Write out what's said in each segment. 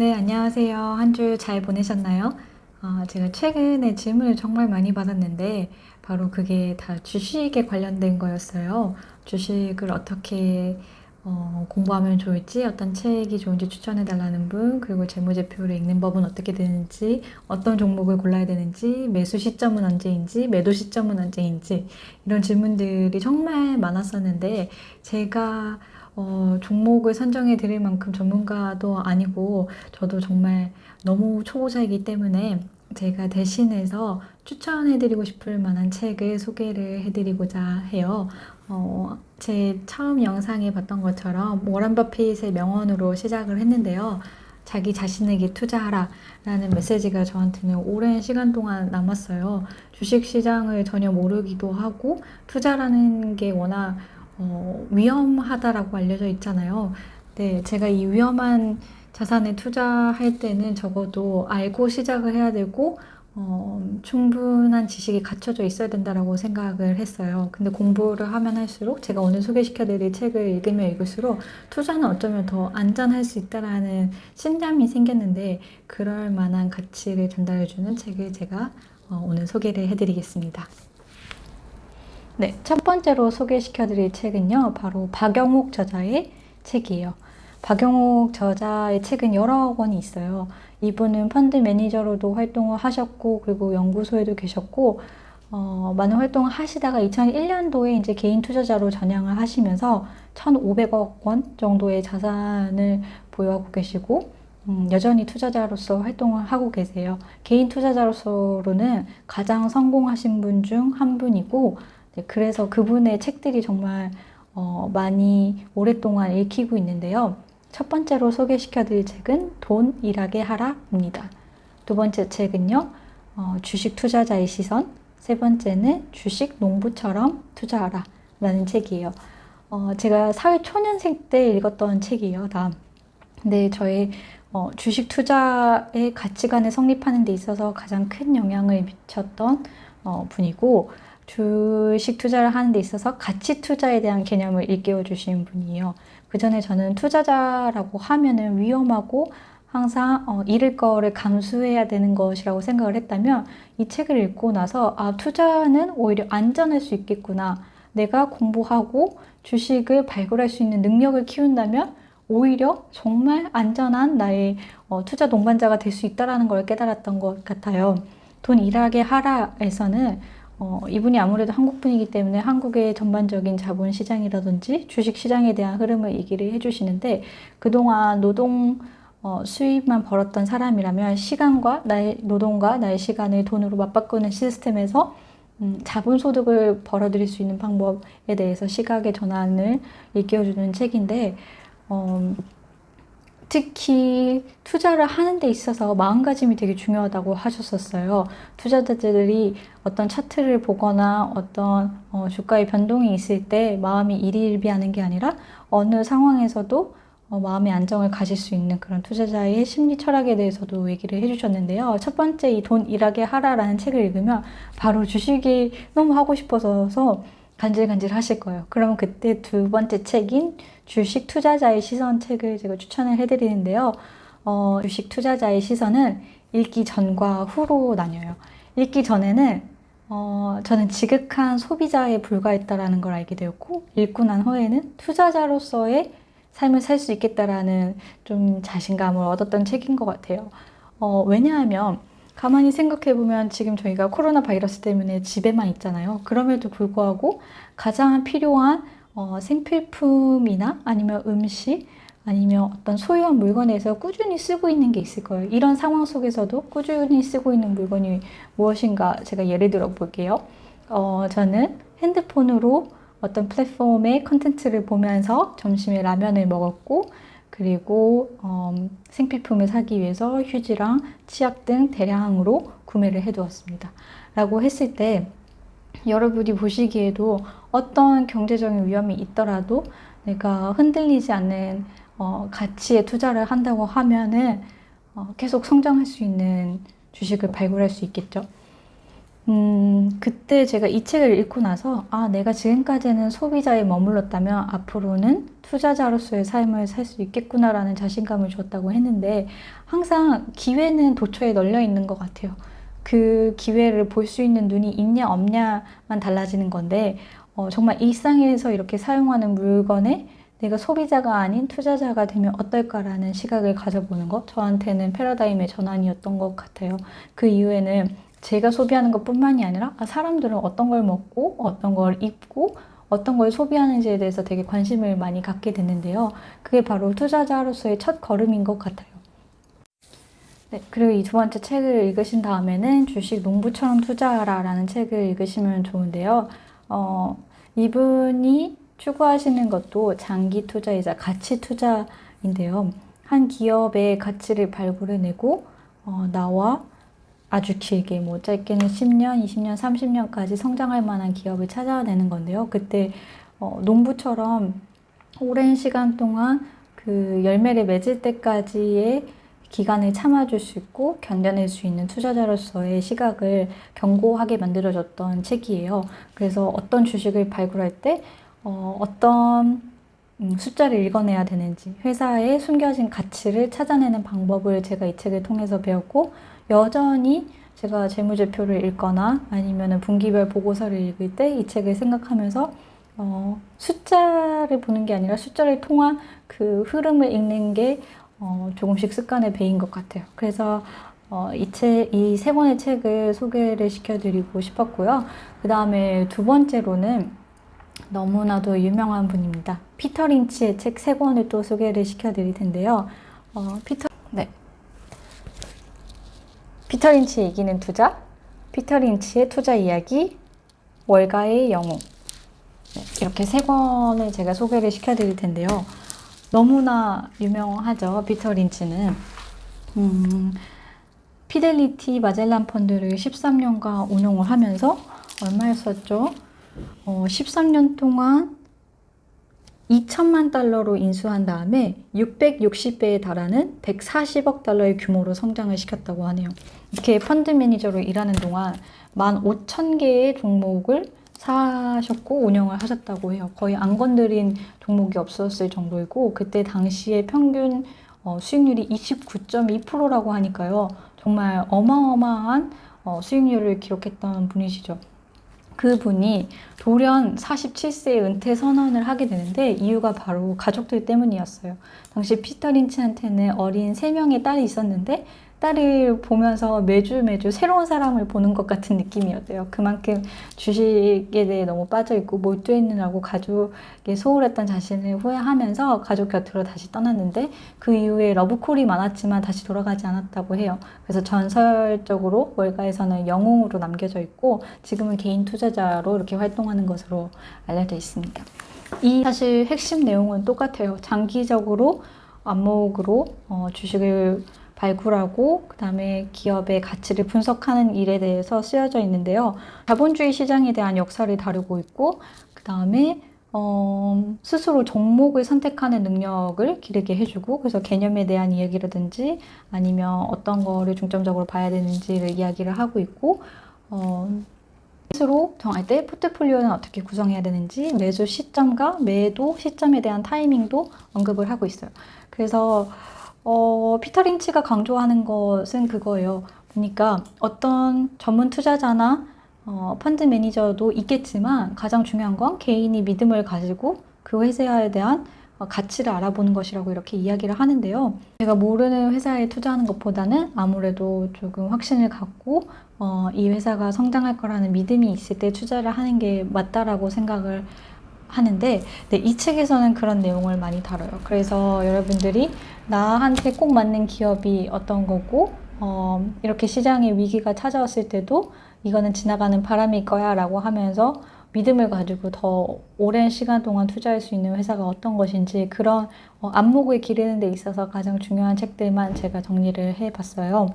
네, 안녕하세요. 한 주 잘 보내셨나요? 제가 최근에 질문을 정말 많이 받았는데, 바로 그게 다 주식에 관련된 거였어요. 주식을 어떻게 공부하면 좋을지, 어떤 책이 좋은지 추천해 달라는 분, 그리고 재무제표를 읽는 법은 어떻게 되는지, 어떤 종목을 골라야 되는지, 매수 시점은 언제인지, 매도 시점은 언제인지, 이런 질문들이 정말 많았었는데, 제가 종목을 선정해 드릴 만큼 전문가도 아니고, 저도 정말 너무 초보자이기 때문에 제가 대신해서 추천해드리고 싶을 만한 책을 소개를 해드리고자 해요. 제 처음 영상에 봤던 것처럼 워런 버핏의 명언으로 시작을 했는데요. 자기 자신에게 투자하라 라는 메시지가 저한테는 오랜 시간 동안 남았어요. 주식 시장을 전혀 모르기도 하고 투자라는 게 워낙 위험하다라고 알려져 있잖아요. 네, 제가 이 위험한 자산에 투자할 때는 적어도 알고 시작을 해야 되고, 충분한 지식이 갖춰져 있어야 된다라고 생각을 했어요. 근데 공부를 하면 할수록 제가 오늘 소개시켜드릴 책을 읽으면 읽을수록 투자는 어쩌면 더 안전할 수 있다라는 신념이 생겼는데, 그럴 만한 가치를 전달해주는 책을 제가 오늘 소개를 해드리겠습니다. 네, 첫 번째로 소개시켜드릴 책은요, 바로 박영옥 저자의 책이에요. 박영옥 저자의 책은 여러 권이 있어요. 이분은 펀드 매니저로도 활동을 하셨고, 그리고 연구소에도 계셨고, 많은 활동을 하시다가 2001년도에 이제 개인 투자자로 전향을 하시면서 1,500억 원 정도의 자산을 보유하고 계시고, 여전히 투자자로서 활동을 하고 계세요. 개인 투자자로서로는 가장 성공하신 분 중 한 분이고, 네, 그래서 그분의 책들이 정말 많이 오랫동안 읽히고 있는데요. 첫 번째로 소개시켜드릴 책은 돈 일하게 하라입니다. 두 번째 책은요, 주식 투자자의 시선. 세 번째는 주식 농부처럼 투자하라 라는 책이에요. 제가 사회 초년생 때 읽었던 책이에요. 다음. 근데 저의 주식 투자의 가치관을 성립하는 데 있어서 가장 큰 영향을 미쳤던 분이고, 주식 투자를 하는 데 있어서 가치 투자에 대한 개념을 일깨워 주신 분이에요. 그 전에 저는 투자자라고 하면은 위험하고 항상 잃을 거를 감수해야 되는 것이라고 생각을 했다면, 이 책을 읽고 나서 투자는 오히려 안전할 수 있겠구나. 내가 공부하고 주식을 발굴할 수 있는 능력을 키운다면 오히려 정말 안전한 나의 투자 동반자가 될 수 있다는 걸 깨달았던 것 같아요. 돈 일하게 하라에서는 이분이 아무래도 한국 분이기 때문에 한국의 전반적인 자본시장이라든지 주식시장에 대한 흐름을 얘기를 해주시는데, 그동안 노동 수입만 벌었던 사람이라면 시간과 나의 노동과 나의 시간을 돈으로 맞바꾸는 시스템에서 자본소득을 벌어들일 수 있는 방법에 대해서 시각의 전환을 일깨워주는 책인데, 특히 투자를 하는 데 있어서 마음가짐이 되게 중요하다고 하셨었어요. 투자자들이 어떤 차트를 보거나 어떤 주가의 변동이 있을 때 마음이 일희일비하는 게 아니라 어느 상황에서도 마음의 안정을 가질 수 있는 그런 투자자의 심리 철학에 대해서도 얘기를 해주셨는데요. 첫 번째 이 돈 일하게 하라라는 책을 읽으면 바로 주식이 너무 하고 싶어서 간질간질 하실 거예요. 그럼 그때 두 번째 책인 주식 투자자의 시선 책을 제가 추천을 해드리는데요. 주식 투자자의 시선은 읽기 전과 후로 나뉘어요. 읽기 전에는 저는 지극한 소비자에 불과했다라는 걸 알게 되었고, 읽고 난 후에는 투자자로서의 삶을 살 수 있겠다라는 좀 자신감을 얻었던 책인 것 같아요. 왜냐하면 가만히 생각해보면 지금 저희가 코로나 바이러스 때문에 집에만 있잖아요. 그럼에도 불구하고 가장 필요한 생필품이나 아니면 음식, 아니면 어떤 소유한 물건에서 꾸준히 쓰고 있는 게 있을 거예요. 이런 상황 속에서도 꾸준히 쓰고 있는 물건이 무엇인가 제가 예를 들어 볼게요. 저는 핸드폰으로 어떤 플랫폼의 컨텐츠를 보면서 점심에 라면을 먹었고, 그리고 생필품을 사기 위해서 휴지랑 치약 등 대량으로 구매를 해두었습니다. 라고 했을 때 여러분이 보시기에도 어떤 경제적인 위험이 있더라도 내가 흔들리지 않는 가치에 투자를 한다고 하면은 계속 성장할 수 있는 주식을 발굴할 수 있겠죠. 그때 제가 이 책을 읽고 나서, 아, 내가 지금까지는 소비자에 머물렀다면 앞으로는 투자자로서의 삶을 살 수 있겠구나라는 자신감을 줬다고 했는데, 항상 기회는 도처에 널려 있는 것 같아요. 그 기회를 볼 수 있는 눈이 있냐 없냐만 달라지는 건데, 정말 일상에서 이렇게 사용하는 물건에 내가 소비자가 아닌 투자자가 되면 어떨까라는 시각을 가져보는 것, 저한테는 패러다임의 전환이었던 것 같아요. 그 이후에는 제가 소비하는 것뿐만이 아니라 사람들은 어떤 걸 먹고 어떤 걸 입고 어떤 걸 소비하는지에 대해서 되게 관심을 많이 갖게 됐는데요. 그게 바로 투자자로서의 첫 걸음인 것 같아요. 네, 그리고 이 두 번째 책을 읽으신 다음에는 주식 농부처럼 투자하라라는 책을 읽으시면 좋은데요. 이분이 추구하시는 것도 장기 투자이자 가치 투자인데요. 한 기업의 가치를 발굴해내고 나와 아주 길게 뭐 짧게는 10년, 20년, 30년까지 성장할 만한 기업을 찾아내는 건데요. 그때 농부처럼 오랜 시간 동안 그 열매를 맺을 때까지의 기간을 참아줄 수 있고 견뎌낼 수 있는 투자자로서의 시각을 견고하게 만들어줬던 책이에요. 그래서 어떤 주식을 발굴할 때 어떤 숫자를 읽어내야 되는지, 회사에 숨겨진 가치를 찾아내는 방법을 제가 이 책을 통해서 배웠고, 여전히 제가 재무제표를 읽거나 아니면 분기별 보고서를 읽을 때 이 책을 생각하면서 숫자를 보는 게 아니라 숫자를 통한 그 흐름을 읽는 게 조금씩 습관에 배인 것 같아요. 그래서 이 세 권의 책을 소개를 시켜드리고 싶었고요. 그 다음에 두 번째로는 너무나도 유명한 분입니다. 피터 린치의 책 세 권을 또 소개를 시켜드릴 텐데요. 피터 린치의 이기는 투자, 피터 린치의 투자 이야기, 월가의 영웅. 네, 이렇게 세 권을 제가 소개를 시켜드릴 텐데요. 너무나 유명하죠. 피터 린치는. 피델리티 마젤란 펀드를 13년간 운용을 하면서 얼마였었죠? 13년 동안 2천만 달러로 인수한 다음에 660배에 달하는 140억 달러의 규모로 성장을 시켰다고 하네요. 이렇게 펀드 매니저로 일하는 동안 15,000개의 종목을 사셨고 운영을 하셨다고 해요. 거의 안 건드린 종목이 없었을 정도이고, 그때 당시에 평균 수익률이 29.2%라고 하니까요. 정말 어마어마한 수익률을 기록했던 분이시죠. 그분이 돌연 47세에 은퇴 선언을 하게 되는데 이유가 바로 가족들 때문이었어요. 당시 피터 린치한테는 어린 3명의 딸이 있었는데 딸을 보면서 매주 새로운 사람을 보는 것 같은 느낌이었대요. 그만큼 주식에 대해 너무 빠져있고 몰두했느라고 가족에 소홀했던 자신을 후회하면서 가족 곁으로 다시 떠났는데, 그 이후에 러브콜이 많았지만 다시 돌아가지 않았다고 해요. 그래서 전설적으로 월가에서는 영웅으로 남겨져 있고, 지금은 개인 투자자로 이렇게 활동하는 것으로 알려져 있습니다. 이 사실 핵심 내용은 똑같아요. 장기적으로 안목으로 주식을 발굴하고 그 다음에 기업의 가치를 분석하는 일에 대해서 쓰여져 있는데요. 자본주의 시장에 대한 역사를 다루고 있고, 그 다음에 스스로 종목을 선택하는 능력을 기르게 해주고, 그래서 개념에 대한 이야기라든지 아니면 어떤 거를 중점적으로 봐야 되는지를 이야기를 하고 있고, 스스로 정할 때 포트폴리오는 어떻게 구성해야 되는지, 매수 시점과 매도 시점에 대한 타이밍도 언급을 하고 있어요. 그래서 피터 린치가 강조하는 것은 그거예요. 보니까 어떤 전문 투자자나 펀드 매니저도 있겠지만 가장 중요한 건 개인이 믿음을 가지고 그 회사에 대한 가치를 알아보는 것이라고 이렇게 이야기를 하는데요. 제가 모르는 회사에 투자하는 것보다는 아무래도 조금 확신을 갖고 이 회사가 성장할 거라는 믿음이 있을 때 투자를 하는 게 맞다라고 생각을 하는데, 네, 이 책에서는 그런 내용을 많이 다뤄요. 그래서 여러분들이 나한테 꼭 맞는 기업이 어떤 거고, 이렇게 시장의 위기가 찾아왔을 때도 이거는 지나가는 바람일 거야 라고 하면서 믿음을 가지고 더 오랜 시간 동안 투자할 수 있는 회사가 어떤 것인지, 그런 안목을 기르는 데 있어서 가장 중요한 책들만 제가 정리를 해봤어요.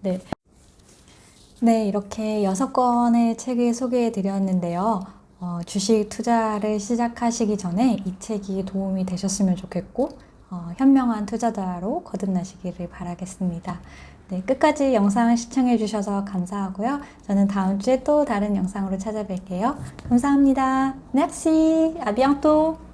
네, 이렇게 6권의 책을 소개해 드렸는데요. 주식 투자를 시작하시기 전에 이 책이 도움이 되셨으면 좋겠고, 현명한 투자자로 거듭나시기를 바라겠습니다. 네, 끝까지 영상 시청해 주셔서 감사하고요. 저는 다음 주에 또 다른 영상으로 찾아뵐게요. 감사합니다. Merci. À bientôt.